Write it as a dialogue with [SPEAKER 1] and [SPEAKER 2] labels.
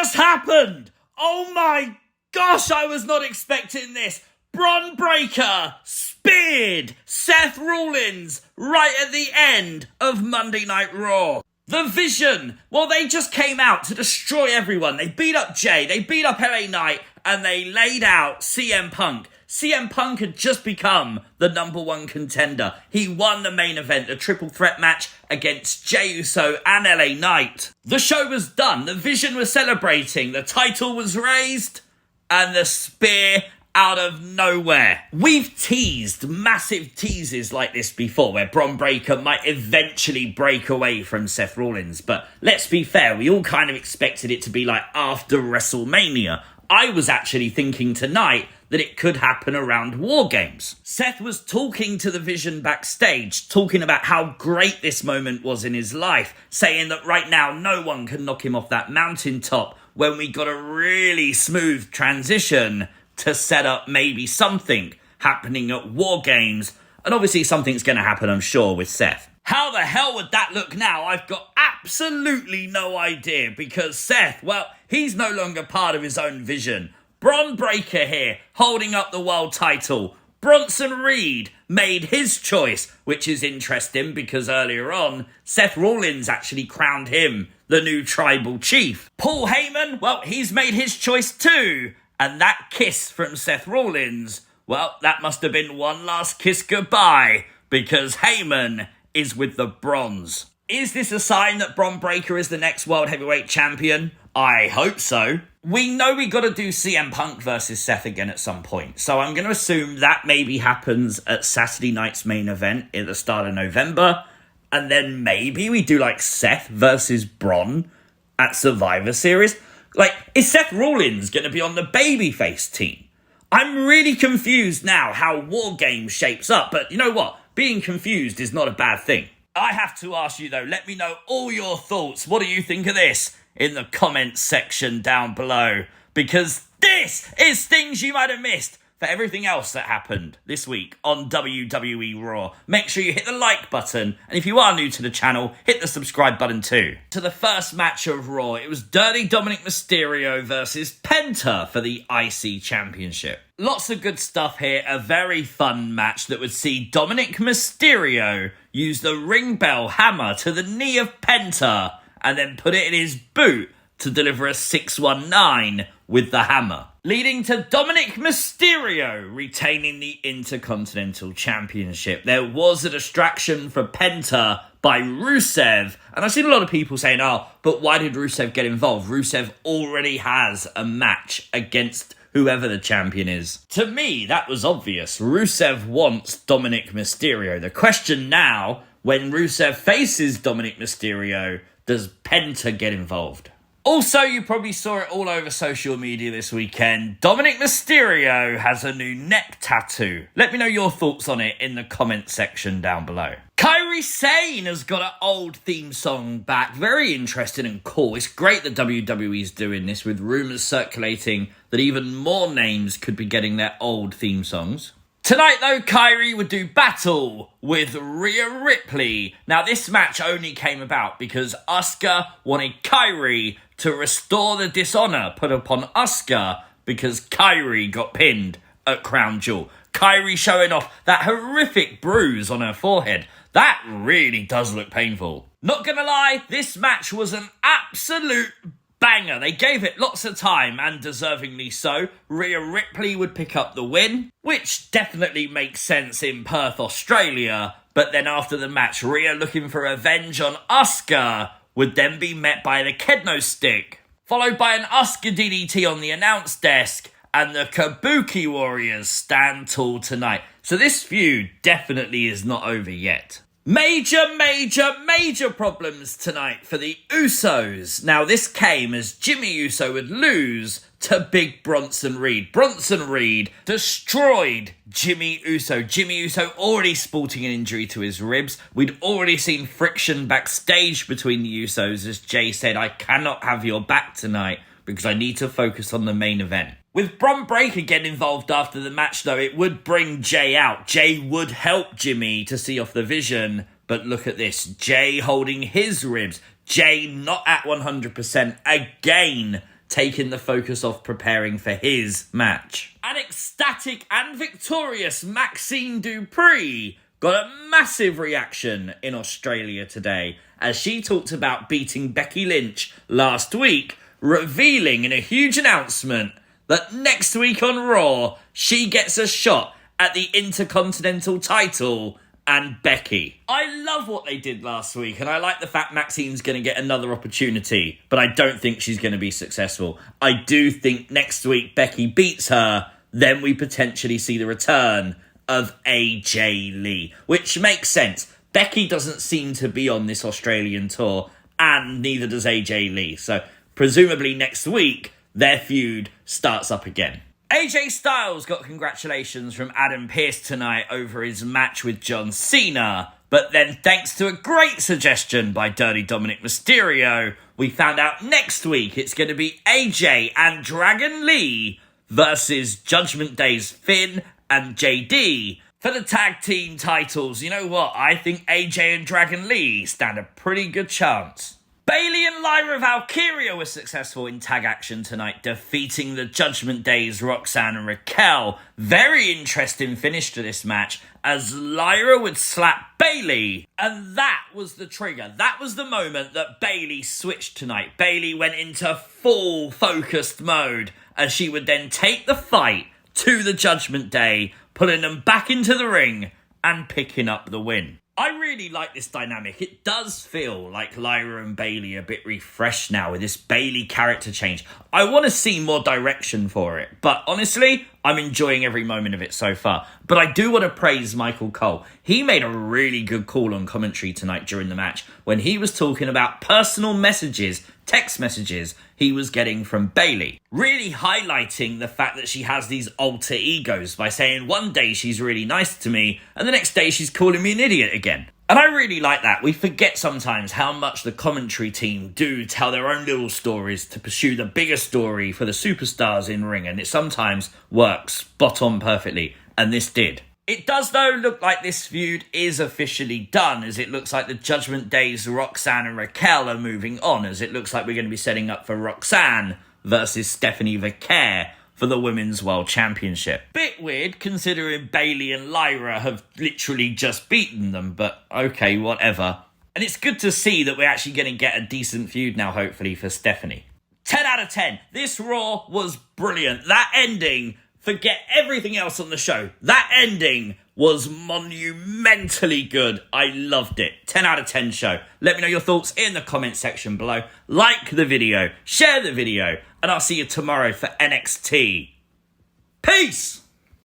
[SPEAKER 1] just happened? Oh my gosh, I was not expecting this. Bron Breakker speared Seth Rollins right at the end of Monday Night Raw. The Vision, well, they just came out to destroy everyone. They beat up Jey, they beat up LA Knight, and they laid out CM Punk. CM Punk had just become the #1 contender. He won the main event, a triple threat match against Jey Uso and LA Knight. The show was done, the Vision was celebrating, the title was raised, and the spear out of nowhere. We've teased massive teases like this before, where Bron Breakker might eventually break away from Seth Rollins, but let's be fair, we all kind of expected it to be like after WrestleMania. I was actually thinking tonight that it could happen around War Games. Seth was talking to the Vision backstage, talking about how great this moment was in his life, saying that right now no one can knock him off that mountaintop when we got a really smooth transition to set up maybe something happening at War Games. And obviously something's going to happen, I'm sure, with Seth. How the hell would that look now? I've got absolutely no idea, because Seth, well, he's no longer part of his own vision. Bron Breakker here, holding up the world title. Bronson Reed made his choice, which is interesting because earlier on, Seth Rollins actually crowned him the new tribal chief. Paul Heyman, well, he's made his choice too. And that kiss from Seth Rollins, well, that must have been one last kiss goodbye, because Heyman is with the Bronze. Is this a sign that Bron Breakker is the next World Heavyweight Champion? I hope so. We know we got to do CM Punk versus Seth again at some point, so I'm going to assume that maybe happens at Saturday night's main event at the start of November, and then maybe we do like Seth versus Bron at Survivor Series. Like, is Seth Rollins going to be on the babyface team? I'm really confused now how War Games shapes up, but you know what? Being confused is not a bad thing. I have to ask you though, let me know all your thoughts. What do you think of this in the comments section down below? Because this is things you might have missed. For everything else that happened this week on WWE RAW, make sure you hit the like button, and if you are new to the channel, hit the subscribe button too. To the first match of Raw, it was Dirty Dominik Mysterio versus Penta for the IC Championship. Lots of good stuff here, a very fun match that would see Dominik Mysterio use the ring bell hammer to the knee of Penta, and then put it in his boot to deliver a 619 with the hammer, leading to Dominik Mysterio retaining the Intercontinental Championship. There was a distraction for Penta by Rusev, and I've seen a lot of people saying, oh, but why did Rusev get involved? Rusev already has a match against whoever the champion is. To me, that was obvious. Rusev wants Dominik Mysterio. The question now, when Rusev faces Dominik Mysterio, does Penta get involved? Also, you probably saw it all over social media this weekend. Dominik Mysterio has a new neck tattoo. Let me know your thoughts on it in the comment section down below. Kairi Sane has got an old theme song back. Very interesting and cool. It's great that WWE's doing this, with rumours circulating that even more names could be getting their old theme songs. Tonight, though, Kairi would do battle with Rhea Ripley. Now, this match only came about because Asuka wanted Kairi to restore the dishonour put upon Asuka because Kairi got pinned at Crown Jewel. Kairi showing off that horrific bruise on her forehead. That really does look painful. Not gonna lie, this match was an absolute banger. They gave it lots of time, and deservingly so. Rhea Ripley would pick up the win, which definitely makes sense in Perth, Australia. But then after the match, Rhea, looking for revenge on Asuka, would then be met by the kendo stick, followed by an Asuka DDT on the announce desk, and the Kabuki Warriors stand tall tonight. So this feud definitely is not over yet. Major problems tonight for the Usos. Now, this came as Jimmy Uso would lose to big Bronson Reed. Bronson Reed destroyed Jimmy Uso. Jimmy Uso already sporting an injury to his ribs. We'd already seen friction backstage between the Usos as Jey said, I cannot have your back tonight because I need to focus on the main event. With Bron Breakker getting involved after the match, though, it would bring Jey out. Jey would help Jimmy to see off the Vision, but look at this. Jey holding his ribs. Jey not at 100% again. taking the focus off preparing for his match. An ecstatic and victorious Maxine Dupree got a massive reaction in Australia today as she talked about beating Becky Lynch last week, revealing in a huge announcement that next week on Raw, she gets a shot at the Intercontinental title and Becky. I love what they did last week, and I like the fact Maxine's going to get another opportunity, but I don't think she's going to be successful. I do think next week Becky beats her, then we potentially see the return of AJ Lee, which makes sense. Becky doesn't seem to be on this Australian tour, and neither does AJ Lee, so presumably next week, their feud starts up again. AJ Styles got congratulations from Adam Pearce tonight over his match with John Cena, but then thanks to a great suggestion by Dirty Dominik Mysterio, we found out next week it's going to be AJ and Dragon Lee versus Judgment Day's Finn and JD for the tag team titles. You know what? I think AJ and Dragon Lee stand a pretty good chance. Bayley and Lyra Valkyria were successful in tag action tonight, defeating the Judgment Day's Roxanne and Raquel. Very interesting finish to this match as Lyra would slap Bayley. And that was the trigger. That was the moment that Bayley switched tonight. Bayley went into full focused mode as she would then take the fight to the Judgment Day, pulling them back into the ring and picking up the win. I really like this dynamic. It does feel like Lyra and Bayley are a bit refreshed now with this Bayley character change. I want to see more direction for it, but honestly, I'm enjoying every moment of it so far. But I do want to praise Michael Cole. He made a really good call on commentary tonight during the match when he was talking about personal messages, text messages he was getting from Bayley, really highlighting the fact that she has these alter egos by saying one day she's really nice to me and the next day she's calling me an idiot again. And I really like that. We forget sometimes how much the commentary team do tell their own little stories to pursue the bigger story for the superstars in ring, and it sometimes works spot on perfectly, and this did. It does, though, look like this feud is officially done, as it looks like the Judgment Day's Roxanne and Raquel are moving on, as it looks like we're going to be setting up for Roxanne versus Stephanie Vaquer for the Women's World Championship. Bit weird, considering Bayley and Lyra have literally just beaten them, but okay, whatever. And it's good to see that we're actually going to get a decent feud now, hopefully, for Stephanie. 10 out of 10. This Raw was brilliant. That ending... Forget everything else on the show. That ending was monumentally good. I loved it. 10 out of 10 show. Let me know your thoughts in the comment section below. Like the video, share the video, and I'll see you tomorrow for NXT. Peace!